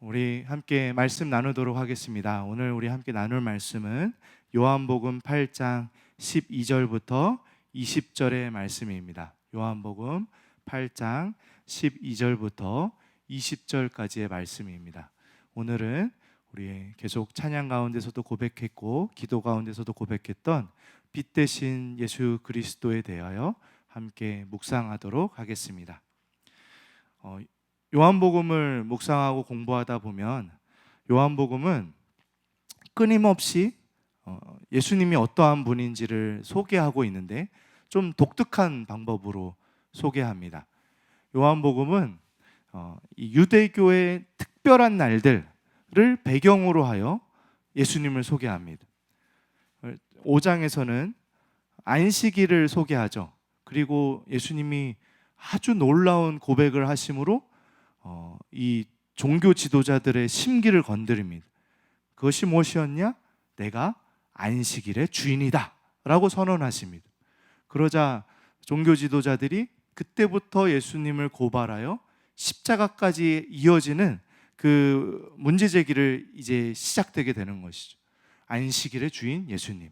우리 함께 말씀 나누도록 하겠습니다. 오늘 우리 함께 나눌 말씀은 요한복음 8장 12절부터 20절의 말씀입니다. 요한복음 8장 12절부터 20절까지의 말씀입니다. 오늘은 우리 계속 찬양 가운데서도 고백했고 기도 가운데서도 고백했던 빛 대신 예수 그리스도에 대하여 함께 묵상하도록 하겠습니다. 요한복음을 묵상하고 공부하다 보면 요한복음은 끊임없이 예수님이 어떠한 분인지를 소개하고 있는데 좀 독특한 방법으로 소개합니다. 요한복음은 이 유대교의 특별한 날들을 배경으로 하여 예수님을 소개합니다. 5장에서는 안식일을 소개하죠. 그리고 예수님이 아주 놀라운 고백을 하심으로 이 종교 지도자들의 심기를 건드립니다. 그것이 무엇이었냐? 내가 안식일의 주인이다 라고 선언하십니다. 그러자 종교 지도자들이 그때부터 예수님을 고발하여 십자가까지 이어지는 그 문제 제기를 이제 시작되게 되는 것이죠. 안식일의 주인 예수님.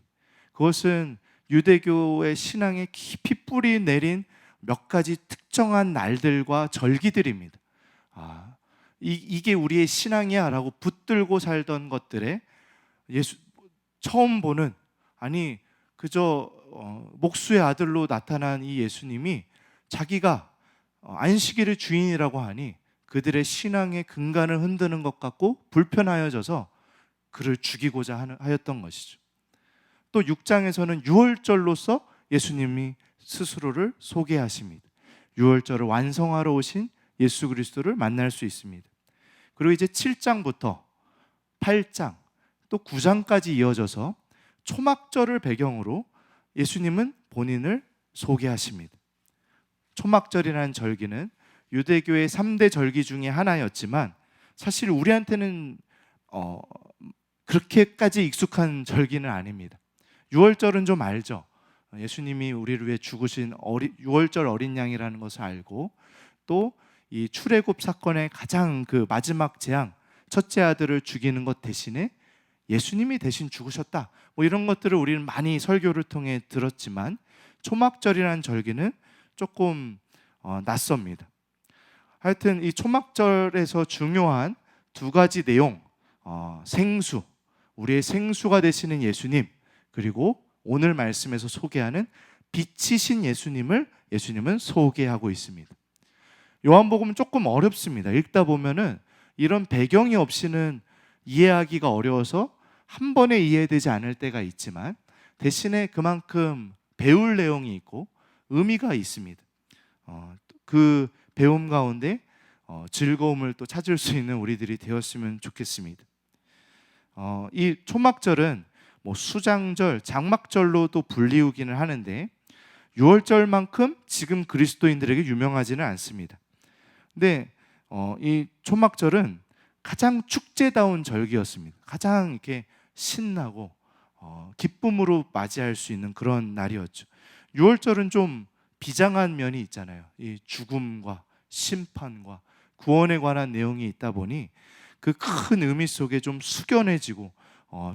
그것은 유대교의 신앙에 깊이 뿌리 내린 몇 가지 특정한 날들과 절기들입니다. 이게 우리의 신앙이야 라고 붙들고 살던 것들에 처음 보는, 아니 그저 목수의 아들로 나타난 이 예수님이 자기가 안식일의 주인이라고 하니 그들의 신앙의 근간을 흔드는 것 같고 불편하여져서 그를 죽이고자 하였던 것이죠. 또 6장에서는 유월절로서 예수님이 스스로를 소개하십니다. 유월절을 완성하러 오신 예수 그리스도를 만날 수 있습니다. 그리고 이제 7장부터 8장 또 9장까지 이어져서 초막절을 배경으로 예수님은 본인을 소개하십니다. 초막절이라는 절기는 유대교의 3대 절기 중에 하나였지만 사실 우리한테는 그렇게까지 익숙한 절기는 아닙니다. 유월절은 좀 알죠. 예수님이 우리를 위해 죽으신 유월절 어린 양이라는 것을 알고, 또 이 출애굽 사건의 가장 그 마지막 재앙, 첫째 아들을 죽이는 것 대신에 예수님이 대신 죽으셨다, 이런 것들을 우리는 많이 설교를 통해 들었지만 초막절이라는 절기는 조금 낯섭니다. 하여튼 이 초막절에서 중요한 두 가지 내용, 생수, 우리의 생수가 되시는 예수님, 그리고 오늘 말씀에서 소개하는 빛이신 예수님은 소개하고 있습니다. 요한복음은 조금 어렵습니다. 읽다 보면은 이런 배경이 없이는 이해하기가 어려워서 한 번에 이해되지 않을 때가 있지만 대신에 그만큼 배울 내용이 있고 의미가 있습니다. 그 배움 가운데 즐거움을 또 찾을 수 있는 우리들이 되었으면 좋겠습니다. 이 초막절은 수장절, 장막절로도 불리우기는 하는데 유월절만큼 지금 그리스도인들에게 유명하지는 않습니다. 근데 이 초막절은 가장 축제다운 절기였습니다. 가장 이렇게 신나고 기쁨으로 맞이할 수 있는 그런 날이었죠. 유월절은 좀 비장한 면이 있잖아요. 이 죽음과 심판과 구원에 관한 내용이 있다 보니 그 큰 의미 속에 좀 숙연해지고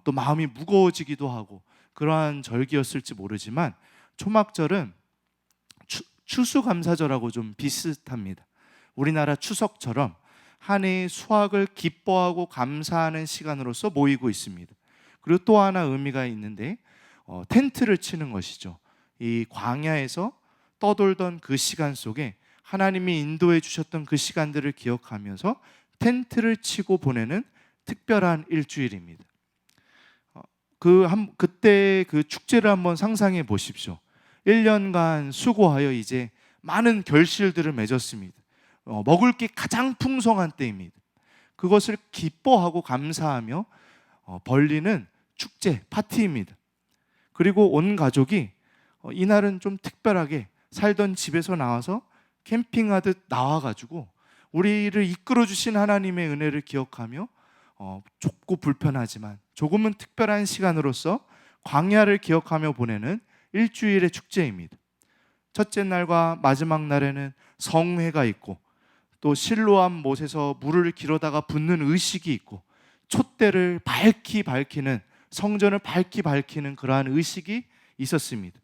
또 마음이 무거워지기도 하고 그러한 절기였을지 모르지만 초막절은 추수감사절하고 좀 비슷합니다. 우리나라 추석처럼 한 해의 수확을 기뻐하고 감사하는 시간으로서 모이고 있습니다. 그리고 또 하나 의미가 있는데 텐트를 치는 것이죠. 이 광야에서 떠돌던 그 시간 속에 하나님이 인도해 주셨던 그 시간들을 기억하면서 텐트를 치고 보내는 특별한 일주일입니다. 그때 그 축제를 한번 상상해 보십시오. 1년간 수고하여 이제 많은 결실들을 맺었습니다. 먹을 게 가장 풍성한 때입니다. 그것을 기뻐하고 감사하며 벌리는 축제, 파티입니다. 그리고 온 가족이 이날은 좀 특별하게 살던 집에서 나와서 캠핑하듯 나와가지고 우리를 이끌어주신 하나님의 은혜를 기억하며 좁고 불편하지만 조금은 특별한 시간으로서 광야를 기억하며 보내는 일주일의 축제입니다. 첫째 날과 마지막 날에는 성회가 있고 또 실로암 못에서 물을 기르다가 붓는 의식이 있고, 촛대를 밝히는, 성전을 밝히는 그러한 의식이 있었습니다.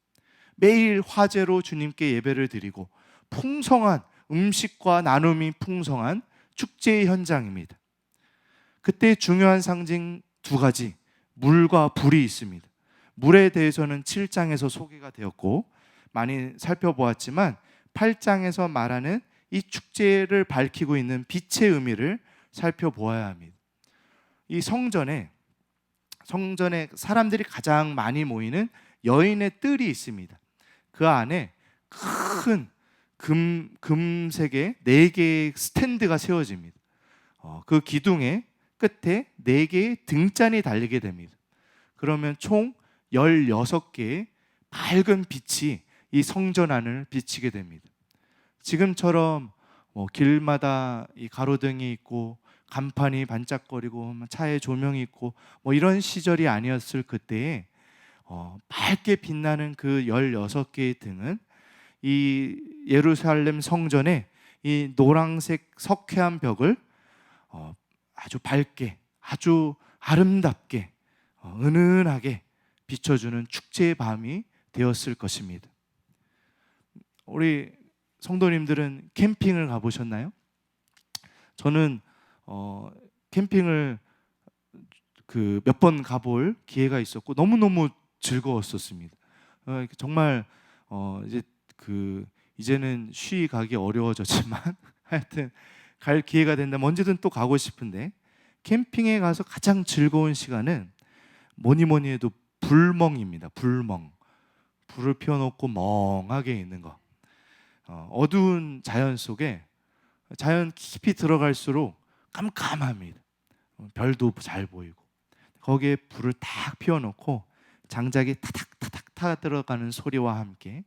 매일 화제로 주님께 예배를 드리고 풍성한 음식과 나눔이 풍성한 축제의 현장입니다. 그때 중요한 상징 두 가지, 물과 불이 있습니다. 물에 대해서는 7장에서 소개가 되었고 많이 살펴보았지만 8장에서 말하는 이 축제를 밝히고 있는 빛의 의미를 살펴보아야 합니다. 이 성전에 사람들이 가장 많이 모이는 여인의 뜰이 있습니다. 그 안에 큰 금색의 4개의 스탠드가 세워집니다. 그 기둥의 끝에 4개의 등잔이 달리게 됩니다. 그러면 총 16개의 밝은 빛이 이 성전 안을 비치게 됩니다. 지금처럼 길마다 이 가로등이 있고 간판이 반짝거리고 차에 조명이 있고 이런 시절이 아니었을 그때에 밝게 빛나는 그 16개의 등은 이 예루살렘 성전의 이 노란색 석회암 벽을 아주 밝게, 아주 아름답게, 은은하게 비춰주는 축제의 밤이 되었을 것입니다. 우리 성도님들은 캠핑을 가보셨나요? 저는 캠핑을 몇 번 가볼 기회가 있었고 너무너무 즐거웠었습니다. 정말 이제는 쉬이 가기 어려워졌지만 하여튼 갈 기회가 된다면 언제든 또 가고 싶은데, 캠핑에 가서 가장 즐거운 시간은 뭐니 해도 불멍입니다. 불멍. 불을 피워놓고 멍하게 있는 거. 어두운 자연 속에, 자연 깊이 들어갈수록 깜깜합니다. 별도 잘 보이고 거기에 불을 딱 피워놓고 장작이 타닥타닥 타 들어가는 소리와 함께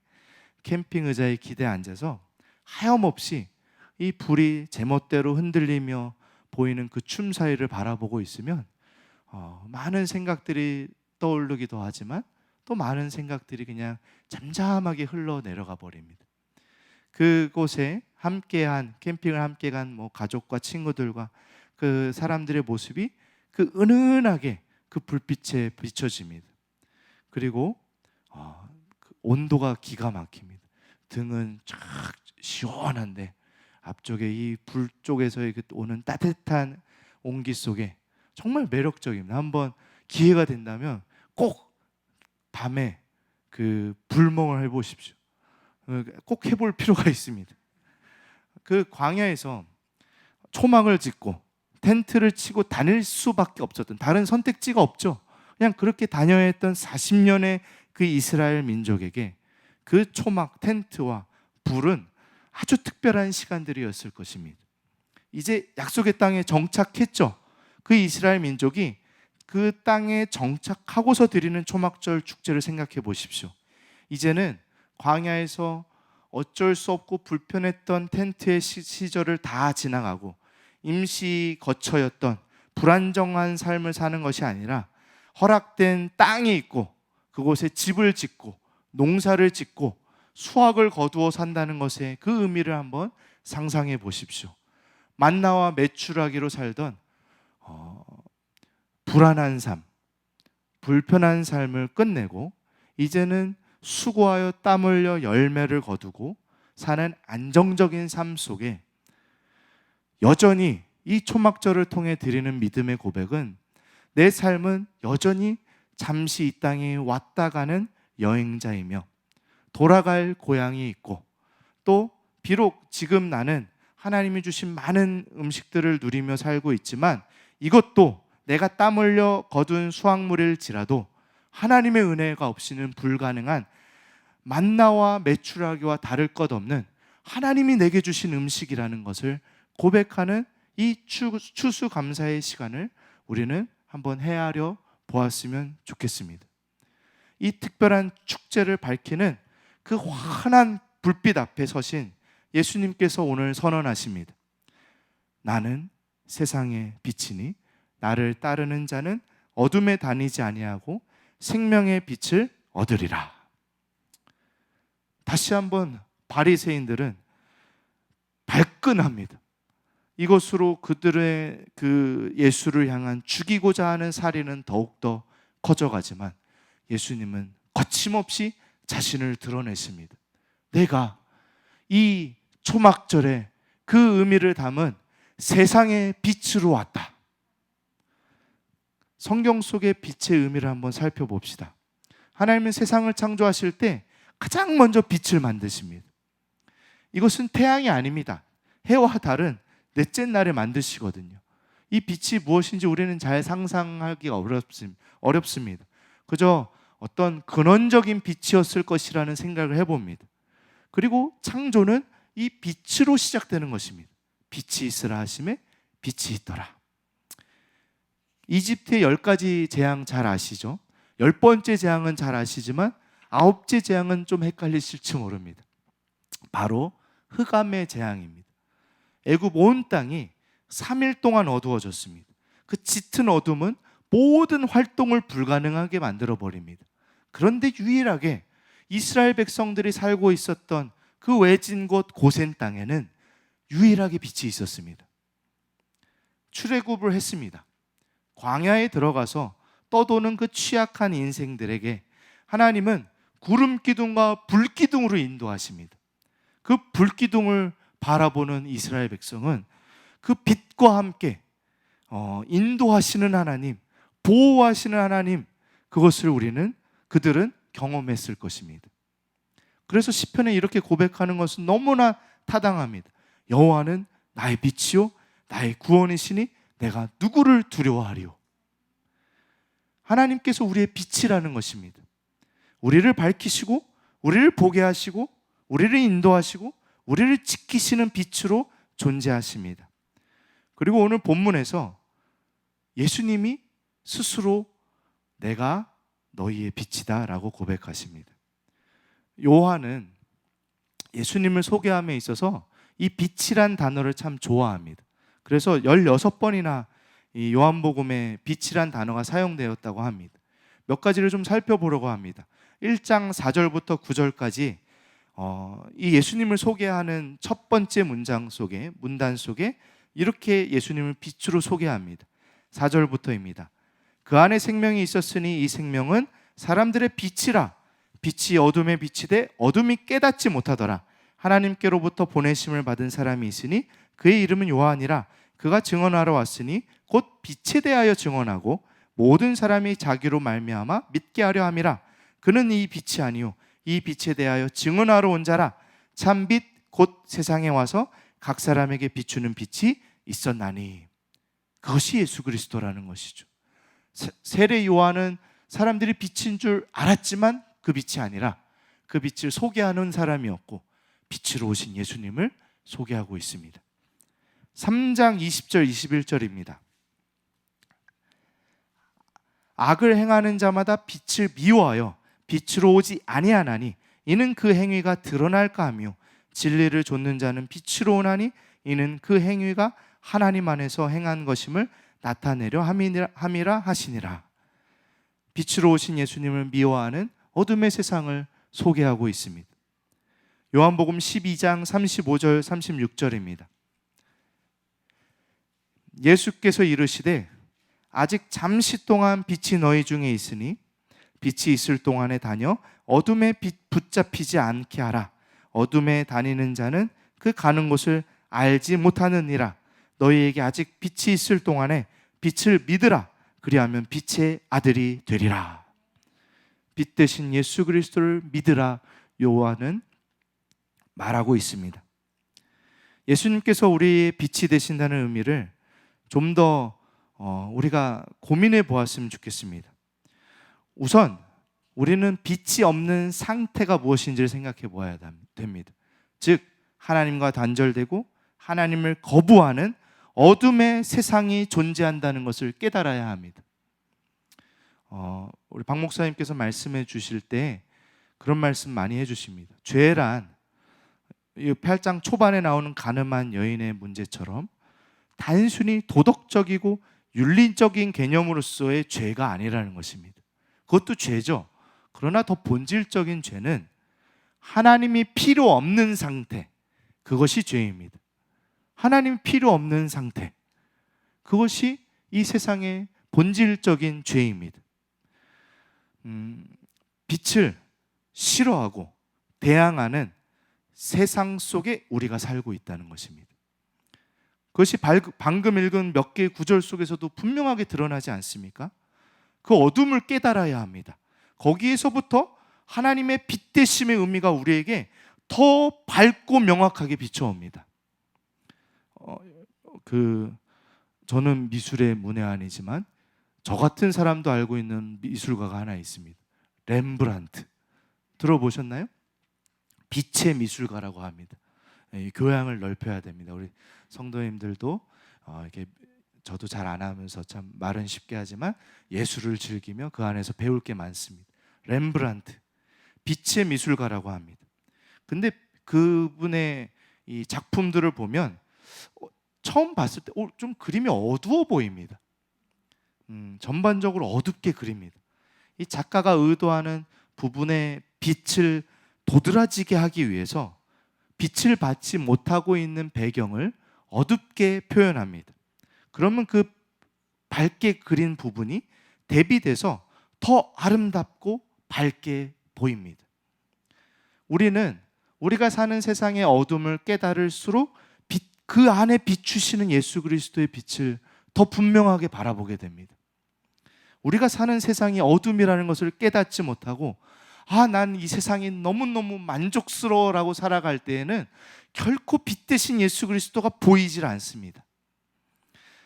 캠핑 의자에 기대에 앉아서 하염없이 이 불이 제멋대로 흔들리며 보이는 그 춤 사이를 바라보고 있으면 많은 생각들이 떠오르기도 하지만 또 많은 생각들이 그냥 잠잠하게 흘러내려가 버립니다. 그곳에 캠핑을 함께 간 가족과 친구들과 그 사람들의 모습이 그 은은하게 그 불빛에 비춰집니다. 그리고 그 온도가 기가 막힙니다. 등은 쫙 시원한데 앞쪽에 이 불 쪽에서의 오는 따뜻한 온기 속에 정말 매력적입니다. 한번 기회가 된다면 꼭 밤에 그 불멍을 해보십시오. 꼭 해볼 필요가 있습니다. 그 광야에서 초막을 짓고 텐트를 치고 다닐 수밖에 없었던, 다른 선택지가 없죠. 그냥 그렇게 다녀야 했던 40년의 그 이스라엘 민족에게 그 초막, 텐트와 불은 아주 특별한 시간들이었을 것입니다. 이제 약속의 땅에 정착했죠. 그 이스라엘 민족이 그 땅에 정착하고서 드리는 초막절 축제를 생각해 보십시오. 이제는 광야에서 어쩔 수 없고 불편했던 텐트의 시절을 다 지나가고 임시 거처였던 불안정한 삶을 사는 것이 아니라 허락된 땅이 있고 그곳에 집을 짓고 농사를 짓고 수확을 거두어 산다는 것의 그 의미를 한번 상상해 보십시오. 만나와 메추라기로 살던 불안한 삶, 불편한 삶을 끝내고 이제는 수고하여 땀 흘려 열매를 거두고 사는 안정적인 삶 속에 여전히 이 초막절을 통해 드리는 믿음의 고백은 내 삶은 여전히 잠시 이 땅에 왔다 가는 여행자이며 돌아갈 고향이 있고 또 비록 지금 나는 하나님이 주신 많은 음식들을 누리며 살고 있지만 이것도 내가 땀 흘려 거둔 수확물일지라도 하나님의 은혜가 없이는 불가능한 만나와 메추라기와 다를 것 없는 하나님이 내게 주신 음식이라는 것을 고백하는 이 추수감사의 시간을 우리는 한번 헤아려 보았으면 좋겠습니다. 이 특별한 축제를 밝히는 그 환한 불빛 앞에 서신 예수님께서 오늘 선언하십니다. 나는 세상의 빛이니 나를 따르는 자는 어둠에 다니지 아니하고 생명의 빛을 얻으리라. 다시 한번 바리새인들은 발끈합니다. 이것으로 그들의 그 예수를 향한 죽이고자 하는 살인은 더욱더 커져가지만 예수님은 거침없이 자신을 드러내십니다. 내가 이 초막절에 그 의미를 담은 세상의 빛으로 왔다. 성경 속의 빛의 의미를 한번 살펴봅시다. 하나님은 세상을 창조하실 때 가장 먼저 빛을 만드십니다. 이것은 태양이 아닙니다. 해와 달은 넷째 날에 만드시거든요. 이 빛이 무엇인지 우리는 잘 상상하기가 어렵습니다. 그저 어떤 근원적인 빛이었을 것이라는 생각을 해봅니다. 그리고 창조는 이 빛으로 시작되는 것입니다. 빛이 있으라 하심에 빛이 있더라. 이집트의 10가지 재앙 잘 아시죠? 10번째 재앙은 잘 아시지만 9째 재앙은 좀 헷갈리실지 모릅니다. 바로 흑암의 재앙입니다. 애굽 온 땅이 3일 동안 어두워졌습니다. 그 짙은 어둠은 모든 활동을 불가능하게 만들어버립니다. 그런데 유일하게 이스라엘 백성들이 살고 있었던 그 외진 곳 고센 땅에는 유일하게 빛이 있었습니다. 출애굽을 했습니다. 광야에 들어가서 떠도는 그 취약한 인생들에게 하나님은 구름 기둥과 불 기둥으로 인도하십니다. 그 불 기둥을 바라보는 이스라엘 백성은 그 빛과 함께 인도하시는 하나님, 보호하시는 하나님, 그것을 그들은 경험했을 것입니다. 그래서 시편에 이렇게 고백하는 것은 너무나 타당합니다. 여호와는 나의 빛이요 나의 구원이시니 내가 누구를 두려워하리요. 하나님께서 우리의 빛이라는 것입니다. 우리를 밝히시고 우리를 보게 하시고 우리를 인도하시고 우리를 지키시는 빛으로 존재하십니다. 그리고 오늘 본문에서 예수님이 스스로 내가 너희의 빛이다 라고 고백하십니다. 요한은 예수님을 소개함에 있어서 이 빛이란 단어를 참 좋아합니다. 그래서 16번이나 이 요한복음에 빛이란 단어가 사용되었다고 합니다. 몇 가지를 좀 살펴보려고 합니다. 1장 4절부터 9절까지 이 예수님을 소개하는 첫 번째 문단 속에 이렇게 예수님을 빛으로 소개합니다. 4절부터입니다. 그 안에 생명이 있었으니 이 생명은 사람들의 빛이라. 빛이 어둠에 비치되 어둠이 깨닫지 못하더라. 하나님께로부터 보내심을 받은 사람이 있으니 그의 이름은 요한이라. 그가 증언하러 왔으니 곧 빛에 대하여 증언하고 모든 사람이 자기로 말미암아 믿게 하려 함이라. 그는 이 빛이 아니요 이 빛에 대하여 증언하러 온 자라. 참빛 곧 세상에 와서 각 사람에게 비추는 빛이 있었나니. 그것이 예수 그리스도라는 것이죠. 세례 요한은 사람들이 빛인 줄 알았지만 그 빛이 아니라 그 빛을 소개하는 사람이었고 빛으로 오신 예수님을 소개하고 있습니다. 3장 20절 21절입니다. 악을 행하는 자마다 빛을 미워하여 빛으로 오지 아니하나니 이는 그 행위가 드러날까 하며 진리를 좇는 자는 빛으로 오나니 이는 그 행위가 하나님 안에서 행한 것임을 나타내려 함이라 하시니라. 빛으로 오신 예수님을 미워하는 어둠의 세상을 소개하고 있습니다. 요한복음 12장 35절 36절입니다. 예수께서 이르시되 아직 잠시 동안 빛이 너희 중에 있으니 빛이 있을 동안에 다녀 어둠에 붙잡히지 않게 하라. 어둠에 다니는 자는 그 가는 곳을 알지 못하느니라. 너희에게 아직 빛이 있을 동안에 빛을 믿으라. 그리하면 빛의 아들이 되리라. 빛 대신 예수 그리스도를 믿으라 요한은 말하고 있습니다. 예수님께서 우리의 빛이 되신다는 의미를 좀 더 우리가 고민해 보았으면 좋겠습니다. 우선 우리는 빛이 없는 상태가 무엇인지를 생각해 보아야 됩니다. 즉 하나님과 단절되고 하나님을 거부하는 어둠의 세상이 존재한다는 것을 깨달아야 합니다. 우리 박 목사님께서 말씀해 주실 때 그런 말씀 많이 해주십니다. 죄란 이 8장 초반에 나오는 가늠한 여인의 문제처럼 단순히 도덕적이고 윤리적인 개념으로서의 죄가 아니라는 것입니다. 그것도 죄죠. 그러나 더 본질적인 죄는 하나님이 필요 없는 상태, 그것이 죄입니다. 하나님 필요 없는 상태, 그것이 이 세상의 본질적인 죄입니다. 빛을 싫어하고 대항하는 세상 속에 우리가 살고 있다는 것입니다. 그것이 방금 읽은 몇 개의 구절 속에서도 분명하게 드러나지 않습니까? 그 어둠을 깨달아야 합니다. 거기에서부터 하나님의 빛 되심의 의미가 우리에게 더 밝고 명확하게 비춰옵니다. 저는 미술의 문외한이지만 저 같은 사람도 알고 있는 미술가가 하나 있습니다. 렘브란트. 들어보셨나요? 빛의 미술가라고 합니다. 교양을 넓혀야 됩니다. 우리 성도님들도 이렇게 저도 잘 안 하면서 참 말은 쉽게 하지만 예술을 즐기며 그 안에서 배울 게 많습니다. 렘브란트, 빛의 미술가라고 합니다. 근데 그분의 이 작품들을 보면 처음 봤을 때 좀 그림이 어두워 보입니다. 전반적으로 어둡게 그립니다. 이 작가가 의도하는 부분의 빛을 도드라지게 하기 위해서 빛을 받지 못하고 있는 배경을 어둡게 표현합니다. 그러면 그 밝게 그린 부분이 대비돼서 더 아름답고 밝게 보입니다. 우리는 우리가 사는 세상의 어둠을 깨달을수록 그 안에 비추시는 예수 그리스도의 빛을 더 분명하게 바라보게 됩니다. 우리가 사는 세상이 어둠이라는 것을 깨닫지 못하고 난 이 세상이 너무너무 만족스러워라고 살아갈 때에는 결코 빛 대신 예수 그리스도가 보이질 않습니다.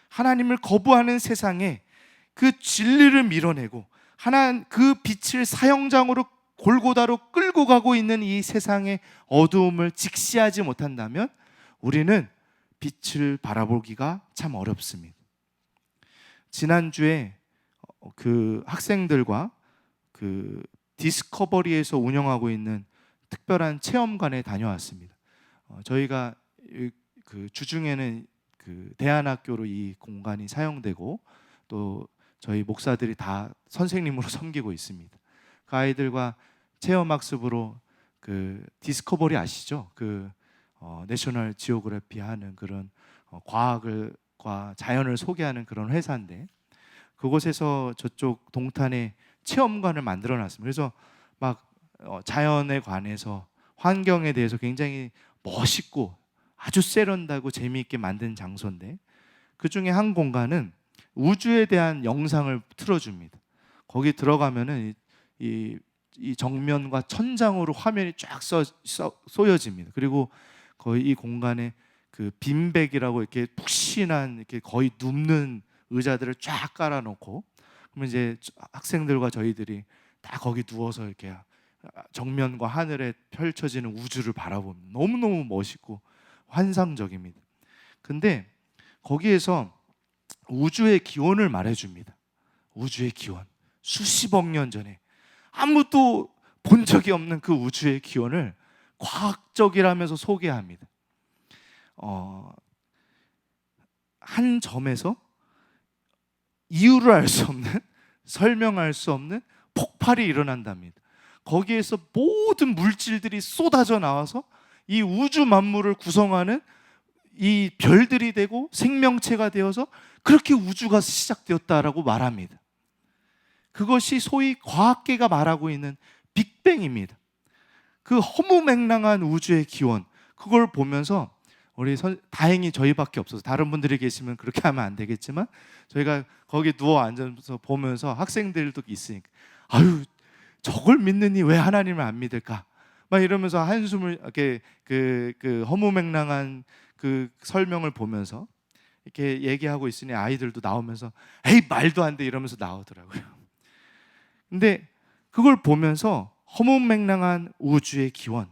하나님을 거부하는 세상에 그 진리를 밀어내고 그 빛을 사형장으로 골고다로 끌고 가고 있는 이 세상의 어두움을 직시하지 못한다면 우리는 빛을 바라보기가 참 어렵습니다. 지난주에 그 학생들과 그 디스커버리에서 운영하고 있는 특별한 체험관에 다녀왔습니다. 저희가 그 주중에는 그 대안학교로 이 공간이 사용되고 또 저희 목사들이 다 선생님으로 섬기고 있습니다. 그 아이들과 체험학습으로 그 디스커버리 아시죠? 그 내셔널 지오그래피 하는 그런 과학과 자연을 소개하는 그런 회사인데 그곳에서 저쪽 동탄에 체험관을 만들어 놨습니다. 그래서 막 자연에 관해서 환경에 대해서 굉장히 멋있고 아주 세련되고 재미있게 만든 장소인데 그 중에 한 공간은 우주에 대한 영상을 틀어줍니다. 거기 들어가면은 이 정면과 천장으로 화면이 쫙 쏘여집니다. 그리고 거의 이 공간에 그 빈백이라고 이렇게 푹신한 이렇게 거의 눕는 의자들을 쫙 깔아놓고 그러면 이제 학생들과 저희들이 다 거기 누워서 이렇게 정면과 하늘에 펼쳐지는 우주를 바라보면 너무너무 멋있고 환상적입니다. 근데 거기에서 우주의 기원을 말해줍니다. 우주의 기원. 수십억 년 전에 아무도 본 적이 없는 그 우주의 기원을 과학적이라면서 소개합니다. 한 점에서 이유를 알 수 없는, 설명할 수 없는 폭발이 일어난답니다. 거기에서 모든 물질들이 쏟아져 나와서 이 우주 만물을 구성하는 이 별들이 되고 생명체가 되어서 그렇게 우주가 시작되었다라고 말합니다. 그것이 소위 과학계가 말하고 있는 빅뱅입니다. 그 허무맹랑한 우주의 기원, 그걸 보면서 다행히 저희밖에 없어서 다른 분들이 계시면 그렇게 하면 안 되겠지만 저희가 거기 누워 앉아서 보면서 학생들도 있으니까 저걸 믿느니 왜 하나님을 안 믿을까? 막 이러면서 한숨을 이렇게 그 허무맹랑한 그 설명을 보면서 이렇게 얘기하고 있으니 아이들도 나오면서 에이 말도 안 돼 이러면서 나오더라고요. 근데 그걸 보면서 허무맹랑한 우주의 기원을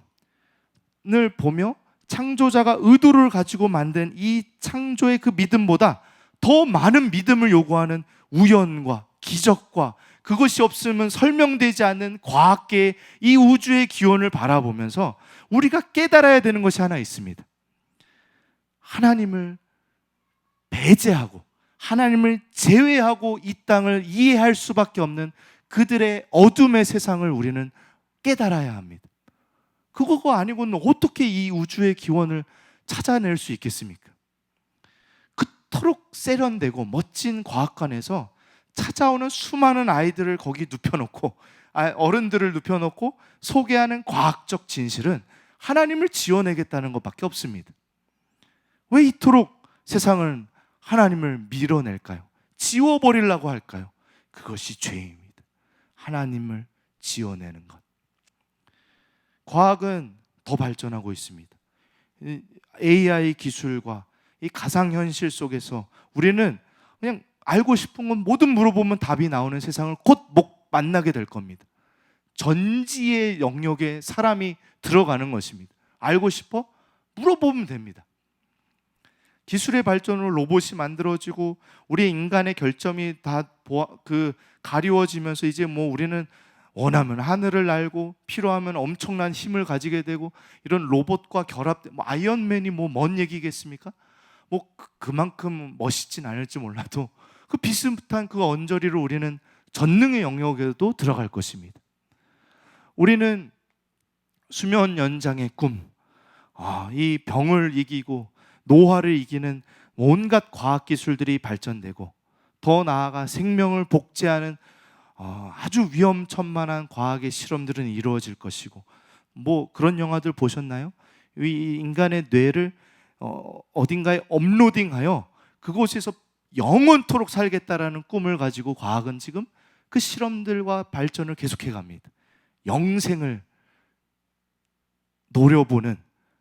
보며 창조자가 의도를 가지고 만든 이 창조의 그 믿음보다 더 많은 믿음을 요구하는 우연과 기적과 그것이 없으면 설명되지 않는 과학계의 이 우주의 기원을 바라보면서 우리가 깨달아야 되는 것이 하나 있습니다. 하나님을 배제하고 하나님을 제외하고 이 땅을 이해할 수밖에 없는 그들의 어둠의 세상을 우리는 깨달아야 합니다. 그거가 아니고는 어떻게 이 우주의 기원을 찾아낼 수 있겠습니까? 이토록 세련되고 멋진 과학관에서 찾아오는 수많은 아이들을 거기 눕혀놓고, 어른들을 눕혀놓고 소개하는 과학적 진실은 하나님을 지어내겠다는 것밖에 없습니다. 왜 이토록 세상을, 하나님을 밀어낼까요? 지워버리려고 할까요? 그것이 죄입니다. 하나님을 지어내는 것. 과학은 더 발전하고 있습니다. AI 기술과 이 가상현실 속에서 우리는 그냥 알고 싶은 건 뭐든 물어보면 답이 나오는 세상을 곧 만나게 될 겁니다. 전지의 영역에 사람이 들어가는 것입니다. 알고 싶어? 물어보면 됩니다. 기술의 발전으로 로봇이 만들어지고 우리 인간의 결점이 다 가리워지면서 이제 우리는 원하면 하늘을 날고 필요하면 엄청난 힘을 가지게 되고, 이런 로봇과 결합된 아이언맨이 뭔 얘기겠습니까? 그만큼 멋있진 않을지 몰라도 그 비슷한 그 언저리로 우리는 전능의 영역에도 들어갈 것입니다. 우리는 수면 연장의 꿈, 이 병을 이기고 노화를 이기는 온갖 과학기술들이 발전되고, 더 나아가 생명을 복제하는 아주 위험천만한 과학의 실험들은 이루어질 것이고, 그런 영화들 보셨나요? 이 인간의 뇌를 어딘가에 업로딩하여 그곳에서 영원토록 살겠다라는 꿈을 가지고 과학은 지금 그 실험들과 발전을 계속해 갑니다. 영생을 노려보는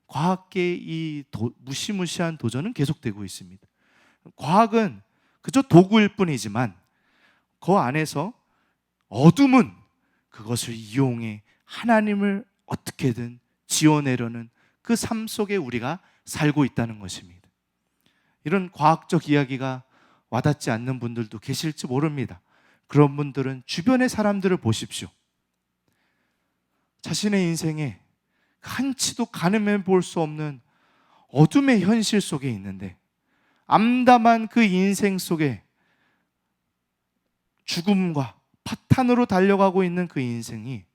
과학계의 이 무시무시한 도전은 계속되고 있습니다. 과학은 그저 도구일 뿐이지만 그 안에서 어둠은 그것을 이용해 하나님을 어떻게든 지어내려는 그 삶 속에 우리가 살고 있다는 것입니다. 이런 과학적 이야기가 와닿지 않는 분들도 계실지 모릅니다. 그런 분들은 주변의 사람들을 보십시오. 자신의 인생에 한치도 가늠해 볼 수 없는 어둠의 현실 속에 있는데, 암담한 그 인생 속에 죽음과 파탄으로 달려가고 있는 그 인생이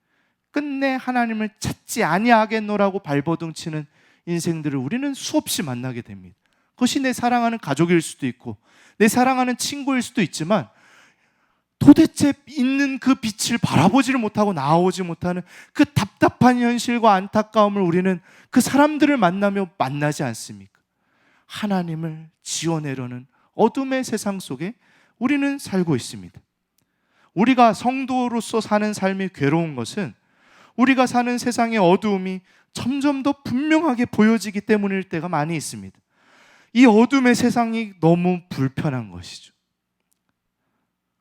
끝내 하나님을 찾지 아니하겠노라고 발버둥치는 인생들을 우리는 수없이 만나게 됩니다. 그것이 내 사랑하는 가족일 수도 있고 내 사랑하는 친구일 수도 있지만, 도대체 있는 그 빛을 바라보지를 못하고 나오지 못하는 그 답답한 현실과 안타까움을 우리는 그 사람들을 만나며 만나지 않습니까? 하나님을 지어내려는 어둠의 세상 속에 우리는 살고 있습니다. 우리가 성도로서 사는 삶이 괴로운 것은 우리가 사는 세상의 어두움이 점점 더 분명하게 보여지기 때문일 때가 많이 있습니다. 이 어둠의 세상이 너무 불편한 것이죠.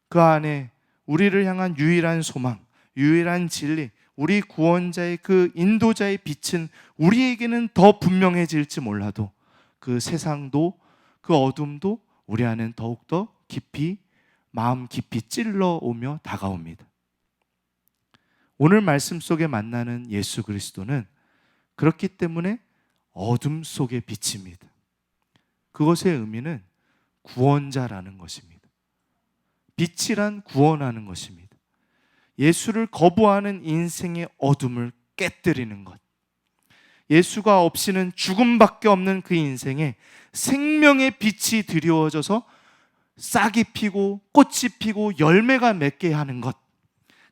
그 안에 우리를 향한 유일한 소망, 유일한 진리, 우리 구원자의 그 인도자의 빛은 우리에게는 더 분명해질지 몰라도 그 세상도, 그 어둠도 우리 안엔 더욱더 깊이, 마음 깊이 찔러오며 다가옵니다. 오늘 말씀 속에 만나는 예수 그리스도는 그렇기 때문에 어둠 속의 빛입니다. 그것의 의미는 구원자라는 것입니다. 빛이란 구원하는 것입니다. 예수를 거부하는 인생의 어둠을 깨뜨리는 것, 예수가 없이는 죽음밖에 없는 그 인생에 생명의 빛이 드리워져서 싹이 피고 꽃이 피고 열매가 맺게 하는 것,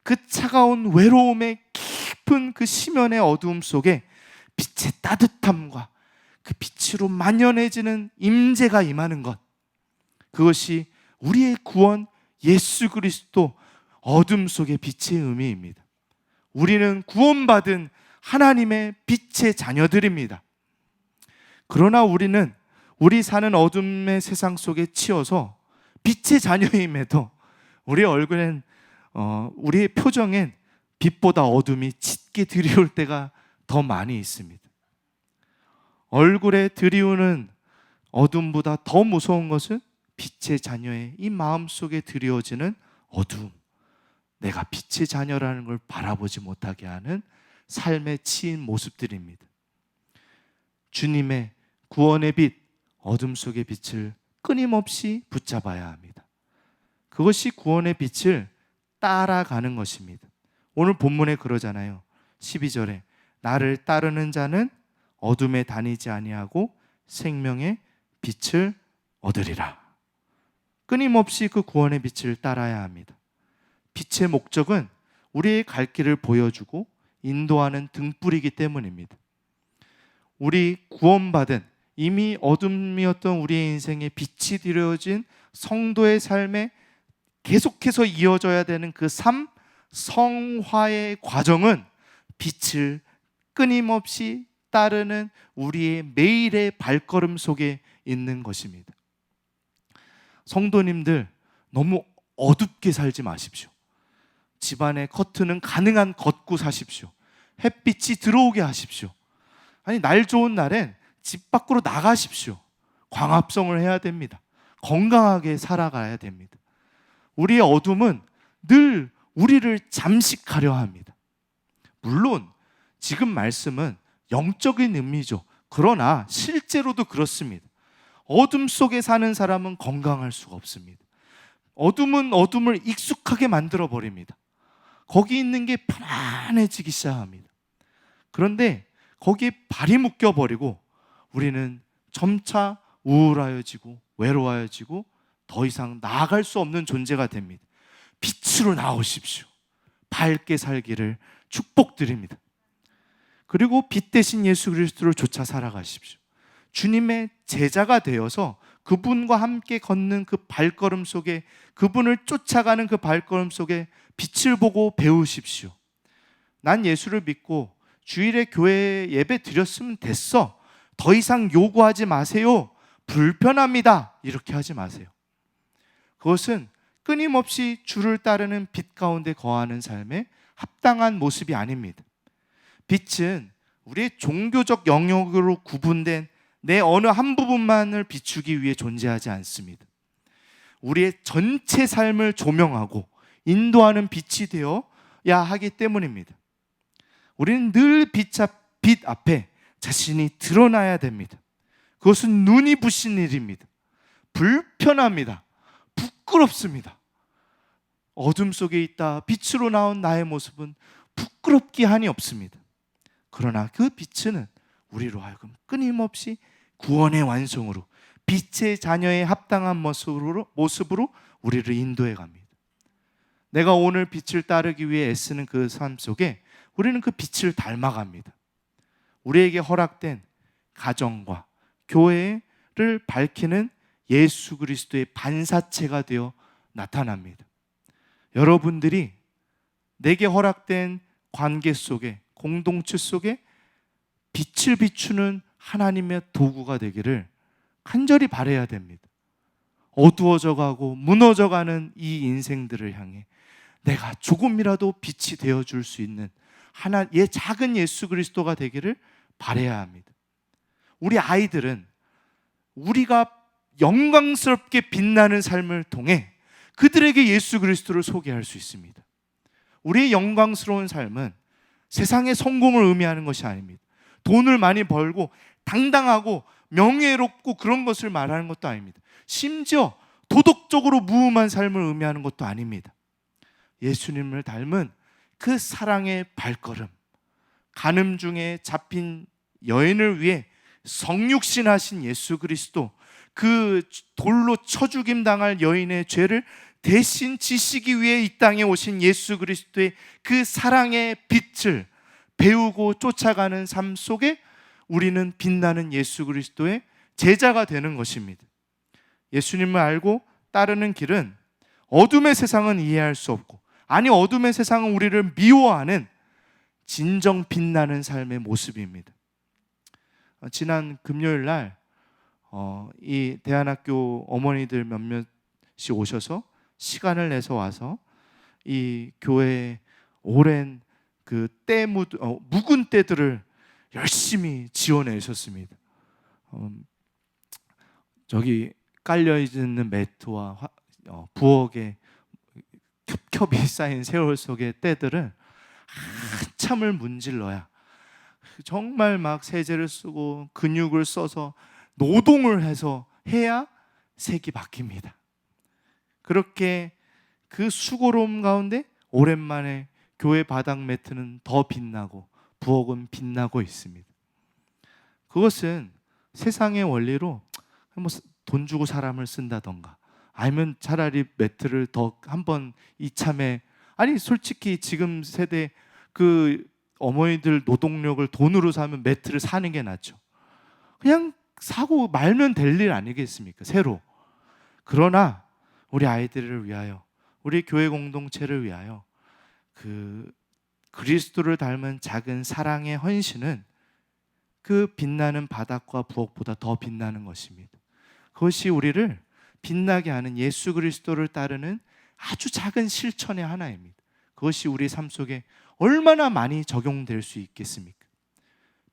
그 차가운 외로움의 깊은 그 심연의 어두움 속에 빛의 따뜻함과 그 빛으로 만연해지는 임재가 임하는 것, 그것이 우리의 구원 예수 그리스도 어둠 속의 빛의 의미입니다. 우리는 구원받은 하나님의 빛의 자녀들입니다. 그러나 우리는 우리 사는 어둠의 세상 속에 치여서 빛의 자녀임에도 우리 얼굴엔 우리의 표정엔 빛보다 어둠이 짙게 드리울 때가 더 많이 있습니다. 얼굴에 드리우는 어둠보다 더 무서운 것은 빛의 자녀의 이 마음속에 드리워지는 어두움, 내가 빛의 자녀라는 걸 바라보지 못하게 하는 삶에 치인 모습들입니다. 주님의 구원의 빛, 어둠 속의 빛을 끊임없이 붙잡아야 합니다. 그것이 구원의 빛을 따라가는 것입니다. 오늘 본문에 그러잖아요. 12절에 나를 따르는 자는 어둠에 다니지 아니하고 생명의 빛을 얻으리라. 끊임없이 그 구원의 빛을 따라야 합니다. 빛의 목적은 우리의 갈 길을 보여주고 인도하는 등불이기 때문입니다. 우리 구원받은 이미 어둠이었던 우리의 인생에 빛이 드려진 성도의 삶에 계속해서 이어져야 되는 그 삶, 성화의 과정은 빛을 끊임없이 따르는 우리의 매일의 발걸음 속에 있는 것입니다. 성도님들, 너무 어둡게 살지 마십시오. 집안의 커튼은 가능한 걷고 사십시오. 햇빛이 들어오게 하십시오. 아니, 날 좋은 날엔 집 밖으로 나가십시오. 광합성을 해야 됩니다. 건강하게 살아가야 됩니다. 우리의 어둠은 늘 우리를 잠식하려 합니다. 물론 지금 말씀은 영적인 의미죠. 그러나 실제로도 그렇습니다. 어둠 속에 사는 사람은 건강할 수가 없습니다. 어둠은 어둠을 익숙하게 만들어 버립니다. 거기 있는 게 편안해지기 시작합니다. 그런데 거기에 발이 묶여버리고 우리는 점차 우울해지고 외로워지고 더 이상 나아갈 수 없는 존재가 됩니다. 빛으로 나오십시오. 밝게 살기를 축복드립니다. 그리고 빛 대신 예수 그리스도를 쫓아 살아가십시오. 주님의 제자가 되어서 그분과 함께 걷는 그 발걸음 속에, 그분을 쫓아가는 그 발걸음 속에 빛을 보고 배우십시오. 난 예수를 믿고 주일에 교회에 예배 드렸으면 됐어. 더 이상 요구하지 마세요. 불편합니다. 이렇게 하지 마세요. 그것은 끊임없이 주를 따르는 빛 가운데 거하는 삶에 합당한 모습이 아닙니다. 빛은 우리의 종교적 영역으로 구분된 내 어느 한 부분만을 비추기 위해 존재하지 않습니다. 우리의 전체 삶을 조명하고 인도하는 빛이 되어야 하기 때문입니다. 우리는 늘 빛 앞에 자신이 드러나야 됩니다. 그것은 눈이 부신 일입니다. 불편합니다. 부끄럽습니다. 어둠 속에 있다 빛으로 나온 나의 모습은 부끄럽기 한이 없습니다. 그러나 그 빛은 우리로 하여금 끊임없이 구원의 완성으로, 빛의 자녀의 합당한 모습으로 우리를 인도해 갑니다. 내가 오늘 빛을 따르기 위해 애쓰는 그 삶 속에 우리는 그 빛을 닮아갑니다. 우리에게 허락된 가정과 교회를 밝히는 예수 그리스도의 반사체가 되어 나타납니다. 여러분들이 내게 허락된 관계 속에, 공동체 속에 빛을 비추는 하나님의 도구가 되기를 간절히 바라야 됩니다. 어두워져 가고 무너져 가는 이 인생들을 향해 내가 조금이라도 빛이 되어줄 수 있는 하나의 작은 예수 그리스도가 되기를 바라야 합니다. 우리 아이들은 우리가 영광스럽게 빛나는 삶을 통해 그들에게 예수 그리스도를 소개할 수 있습니다. 우리의 영광스러운 삶은 세상의 성공을 의미하는 것이 아닙니다. 돈을 많이 벌고 당당하고 명예롭고 그런 것을 말하는 것도 아닙니다. 심지어 도덕적으로 무음한 삶을 의미하는 것도 아닙니다. 예수님을 닮은 그 사랑의 발걸음, 간음 중에 잡힌 여인을 위해 성육신하신 예수 그리스도, 그 돌로 쳐 죽임 당할 여인의 죄를 대신 지시기 위해 이 땅에 오신 예수 그리스도의 그 사랑의 빛을 배우고 쫓아가는 삶 속에 우리는 빛나는 예수 그리스도의 제자가 되는 것입니다. 예수님을 알고 따르는 길은 어둠의 세상은 이해할 수 없고, 아니 어둠의 세상은 우리를 미워하는 진정 빛나는 삶의 모습입니다. 지난 금요일 날 이 대안학교 어머니들 몇몇이 오셔서 시간을 내서 와서 이 교회의 오랜 그 묵은 때들을 열심히 지원해 주셨습니다. 저기 깔려 있는 매트와 부엌에 겹겹이 쌓인 세월 속의 때들을 한참을 문질러야 정말 막 세제를 쓰고 근육을 써서 노동을 해서 해야 색이 바뀝니다. 그렇게 그 수고로움 가운데 오랜만에 교회 바닥 매트는 더 빛나고 부엌은 빛나고 있습니다. 그것은 세상의 원리로 뭐 돈 주고 사람을 쓴다던가 아니면 차라리 매트를 더 한번 이참에, 아니 솔직히 지금 세대 그 어머니들 노동력을 돈으로 사면 매트를 사는 게 낫죠. 그냥 사고 말면 될 일 아니겠습니까? 새로. 그러나 우리 아이들을 위하여, 우리 교회 공동체를 위하여 그 그리스도를 닮은 작은 사랑의 헌신은 그 빛나는 바닥과 부엌보다 더 빛나는 것입니다. 그것이 우리를 빛나게 하는 예수 그리스도를 따르는 아주 작은 실천의 하나입니다. 그것이 우리 삶 속에 얼마나 많이 적용될 수 있겠습니까?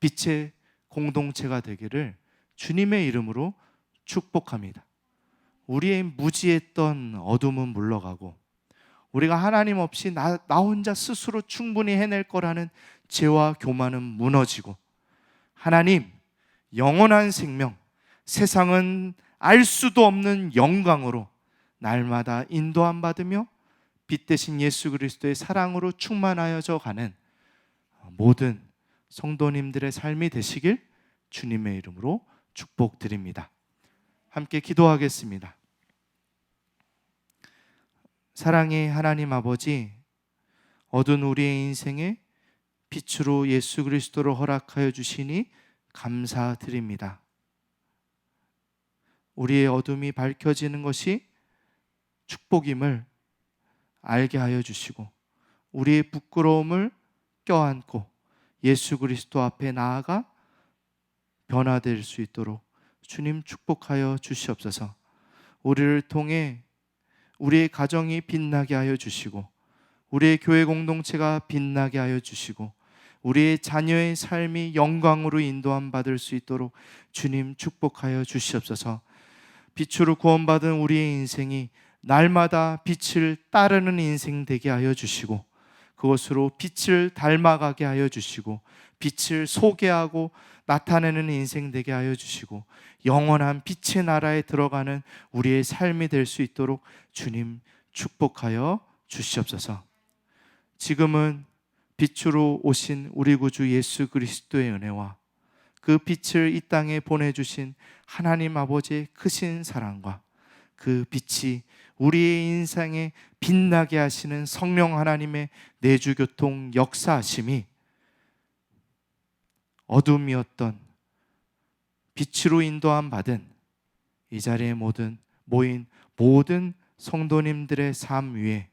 빛의 공동체가 되기를 주님의 이름으로 축복합니다. 우리의 무지했던 어둠은 물러가고, 우리가 하나님 없이 나 혼자 스스로 충분히 해낼 거라는 죄와 교만은 무너지고, 하나님 영원한 생명, 세상은 알 수도 없는 영광으로 날마다 인도함 받으며 빛 대신 예수 그리스도의 사랑으로 충만하여져 가는 모든 성도님들의 삶이 되시길 주님의 이름으로 축복드립니다. 함께 기도하겠습니다. 사랑의 하나님 아버지, 어두운 우리의 인생에 빛으로 예수 그리스도를 허락하여 주시니 감사드립니다. 우리의 어둠이 밝혀지는 것이 축복임을 알게 하여 주시고, 우리의 부끄러움을 껴안고 예수 그리스도 앞에 나아가 변화될 수 있도록 주님 축복하여 주시옵소서. 우리를 통해 우리의 가정이 빛나게 하여 주시고, 우리의 교회 공동체가 빛나게 하여 주시고, 우리의 자녀의 삶이 영광으로 인도함 받을 수 있도록 주님 축복하여 주시옵소서. 빛으로 구원받은 우리의 인생이 날마다 빛을 따르는 인생 되게 하여 주시고, 그것으로 빛을 닮아가게 하여 주시고, 빛을 소개하고 나타내는 인생 되게 하여 주시고, 영원한 빛의 나라에 들어가는 우리의 삶이 될 수 있도록 주님 축복하여 주시옵소서. 지금은 빛으로 오신 우리 구주 예수 그리스도의 은혜와 그 빛을 이 땅에 보내주신 하나님 아버지의 크신 사랑과 그 빛이 우리의 인생에 빛나게 하시는 성령 하나님의 내주교통 역사하심이 어둠이었던 빛으로 인도함 받은 이 자리에 모인 모든 성도님들의 삶 위에,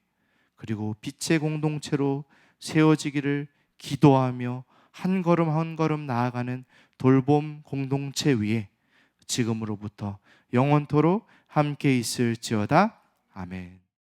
그리고 빛의 공동체로 세워지기를 기도하며 한 걸음 한 걸음 나아가는 돌봄 공동체 위에 지금으로부터 영원토록 함께 있을지어다. 아멘.